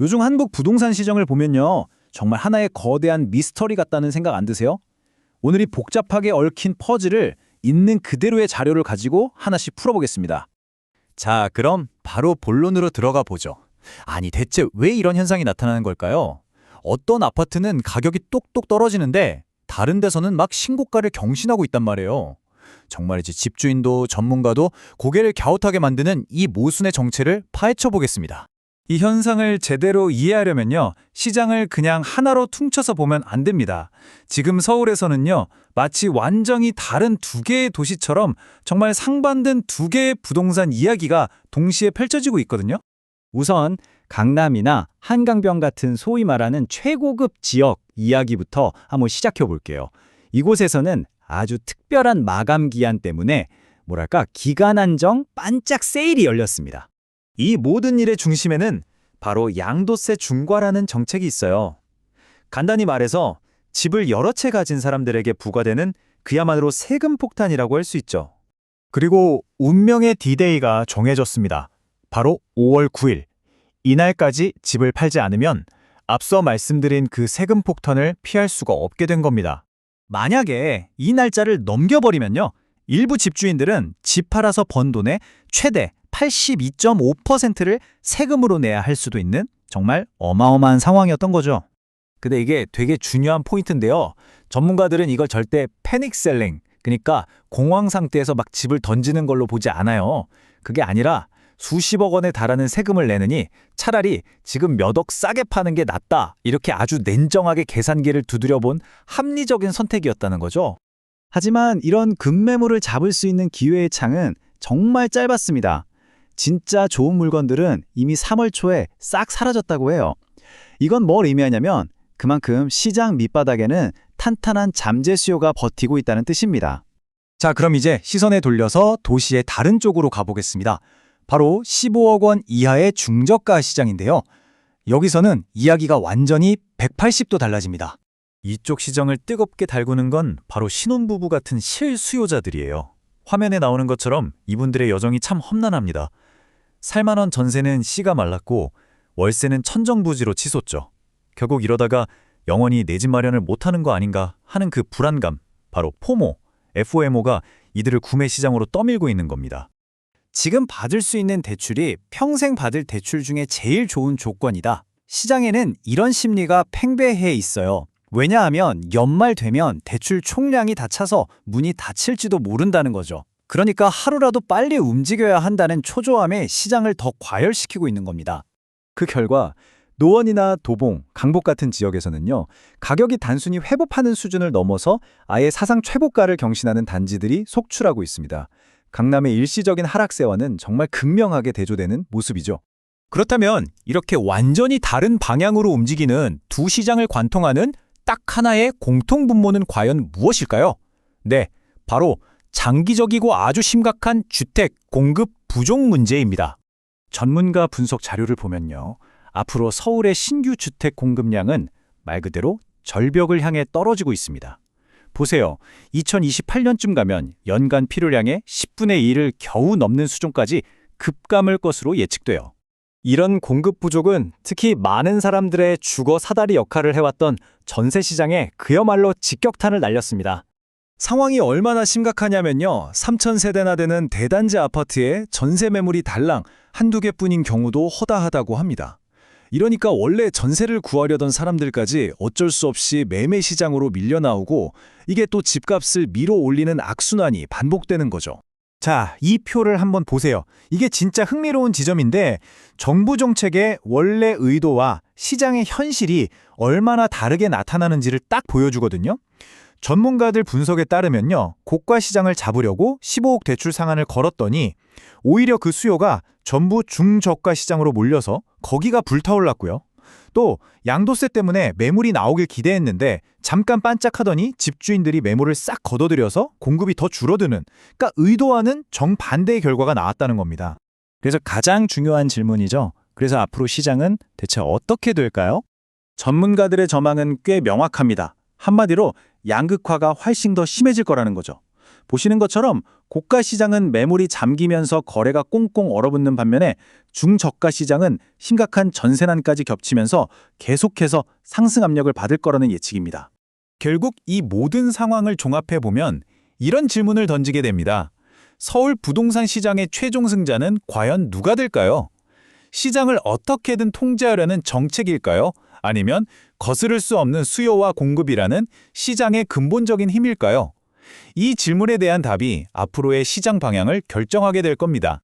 요즘 한국 부동산 시장을 보면요. 정말 하나의 거대한 미스터리 같다는 생각 안 드세요? 오늘 이 복잡하게 얽힌 퍼즐을 있는 그대로의 자료를 가지고 하나씩 풀어보겠습니다. 자, 그럼 바로 본론으로 들어가 보죠. 아니, 대체 왜 이런 현상이 나타나는 걸까요? 어떤 아파트는 가격이 똑똑 떨어지는데 다른 데서는 막 신고가를 경신하고 있단 말이에요. 정말 이제 집주인도 전문가도 고개를 갸웃하게 만드는 이 모순의 정체를 파헤쳐 보겠습니다. 이 현상을 제대로 이해하려면요. 시장을 그냥 하나로 퉁쳐서 보면 안 됩니다. 지금 서울에서는요. 마치 완전히 다른 두 개의 도시처럼 정말 상반된 두 개의 부동산 이야기가 동시에 펼쳐지고 있거든요. 우선 강남이나 한강변 같은 소위 말하는 최고급 지역 이야기부터 한번 시작해 볼게요. 이곳에서는 아주 특별한 마감 기한 때문에 뭐랄까 기간 한정 반짝 세일이 열렸습니다. 이 모든 일의 중심에는 바로 양도세 중과라는 정책이 있어요. 간단히 말해서 집을 여러 채 가진 사람들에게 부과되는 그야말로 세금 폭탄이라고 할 수 있죠. 그리고 운명의 D-Day가 정해졌습니다. 바로 5월 9일. 이날까지 집을 팔지 않으면 앞서 말씀드린 그 세금 폭탄을 피할 수가 없게 된 겁니다. 만약에 이 날짜를 넘겨버리면요. 일부 집주인들은 집 팔아서 번 돈의 최대 82.5%를 세금으로 내야 할 수도 있는 정말 어마어마한 상황이었던 거죠. 근데 이게 되게 중요한 포인트인데요. 전문가들은 이걸 절대 패닉셀링, 그러니까 공황 상태에서 막 집을 던지는 걸로 보지 않아요. 그게 아니라 수십억 원에 달하는 세금을 내느니 차라리 지금 몇 억 싸게 파는 게 낫다. 이렇게 아주 냉정하게 계산기를 두드려본 합리적인 선택이었다는 거죠. 하지만 이런 급매물을 잡을 수 있는 기회의 창은 정말 짧았습니다. 진짜 좋은 물건들은 이미 3월 초에 싹 사라졌다고 해요. 이건 뭘 의미하냐면 그만큼 시장 밑바닥에는 탄탄한 잠재 수요가 버티고 있다는 뜻입니다. 자, 그럼 이제 시선을 돌려서 도시의 다른 쪽으로 가보겠습니다. 바로 15억 원 이하의 중저가 시장인데요. 여기서는 이야기가 완전히 180도 달라집니다. 이쪽 시장을 뜨겁게 달구는 건 바로 신혼부부 같은 실수요자들이에요. 화면에 나오는 것처럼 이분들의 여정이 참 험난합니다. 살만한 전세는 씨가 말랐고 월세는 천정부지로 치솟죠. 결국 이러다가 영원히 내 집 마련을 못하는 거 아닌가 하는 그 불안감, 바로 포모, FOMO가 이들을 구매 시장으로 떠밀고 있는 겁니다. 지금 받을 수 있는 대출이 평생 받을 대출 중에 제일 좋은 조건이다. 시장에는 이런 심리가 팽배해 있어요. 왜냐하면 연말 되면 대출 총량이 다 차서 문이 닫힐지도 모른다는 거죠. 그러니까 하루라도 빨리 움직여야 한다는 초조함에 시장을 더 과열시키고 있는 겁니다. 그 결과 노원이나 도봉, 강북 같은 지역에서는요. 가격이 단순히 회복하는 수준을 넘어서 아예 사상 최고가를 경신하는 단지들이 속출하고 있습니다. 강남의 일시적인 하락세와는 정말 극명하게 대조되는 모습이죠. 그렇다면 이렇게 완전히 다른 방향으로 움직이는 두 시장을 관통하는 딱 하나의 공통분모는 과연 무엇일까요? 네, 바로 장기적이고 아주 심각한 주택 공급 부족 문제입니다. 전문가 분석 자료를 보면요. 앞으로 서울의 신규 주택 공급량은 말 그대로 절벽을 향해 떨어지고 있습니다. 보세요. 2028년쯤 가면 연간 필요량의 10분의 1을 겨우 넘는 수준까지 급감할 것으로 예측돼요. 이런 공급 부족은 특히 많은 사람들의 주거 사다리 역할을 해왔던 전세 시장에 그야말로 직격탄을 날렸습니다. 상황이 얼마나 심각하냐면요. 3,000세대나 되는 대단지 아파트에 전세 매물이 달랑 한두 개뿐인 경우도 허다하다고 합니다. 이러니까 원래 전세를 구하려던 사람들까지 어쩔 수 없이 매매 시장으로 밀려나오고 이게 또 집값을 밀어 올리는 악순환이 반복되는 거죠. 자, 이 표를 한번 보세요. 이게 진짜 흥미로운 지점인데 정부 정책의 원래 의도와 시장의 현실이 얼마나 다르게 나타나는지를 딱 보여주거든요. 전문가들 분석에 따르면요. 고가 시장을 잡으려고 15억 대출 상한을 걸었더니 오히려 그 수요가 전부 중저가 시장으로 몰려서 거기가 불타올랐고요. 또 양도세 때문에 매물이 나오길 기대했는데 잠깐 반짝하더니 집주인들이 매물을 싹 걷어들여서 공급이 더 줄어드는, 그러니까 의도와는 정반대의 결과가 나왔다는 겁니다. 그래서 가장 중요한 질문이죠. 그래서 앞으로 시장은 대체 어떻게 될까요? 전문가들의 전망은 꽤 명확합니다. 한마디로 양극화가 훨씬 더 심해질 거라는 거죠. 보시는 것처럼 고가 시장은 매물이 잠기면서 거래가 꽁꽁 얼어붙는 반면에 중저가 시장은 심각한 전세난까지 겹치면서 계속해서 상승 압력을 받을 거라는 예측입니다. 결국 이 모든 상황을 종합해 보면 이런 질문을 던지게 됩니다. 서울 부동산 시장의 최종 승자는 과연 누가 될까요? 시장을 어떻게든 통제하려는 정책일까요? 아니면 거스를 수 없는 수요와 공급이라는 시장의 근본적인 힘일까요? 이 질문에 대한 답이 앞으로의 시장 방향을 결정하게 될 겁니다.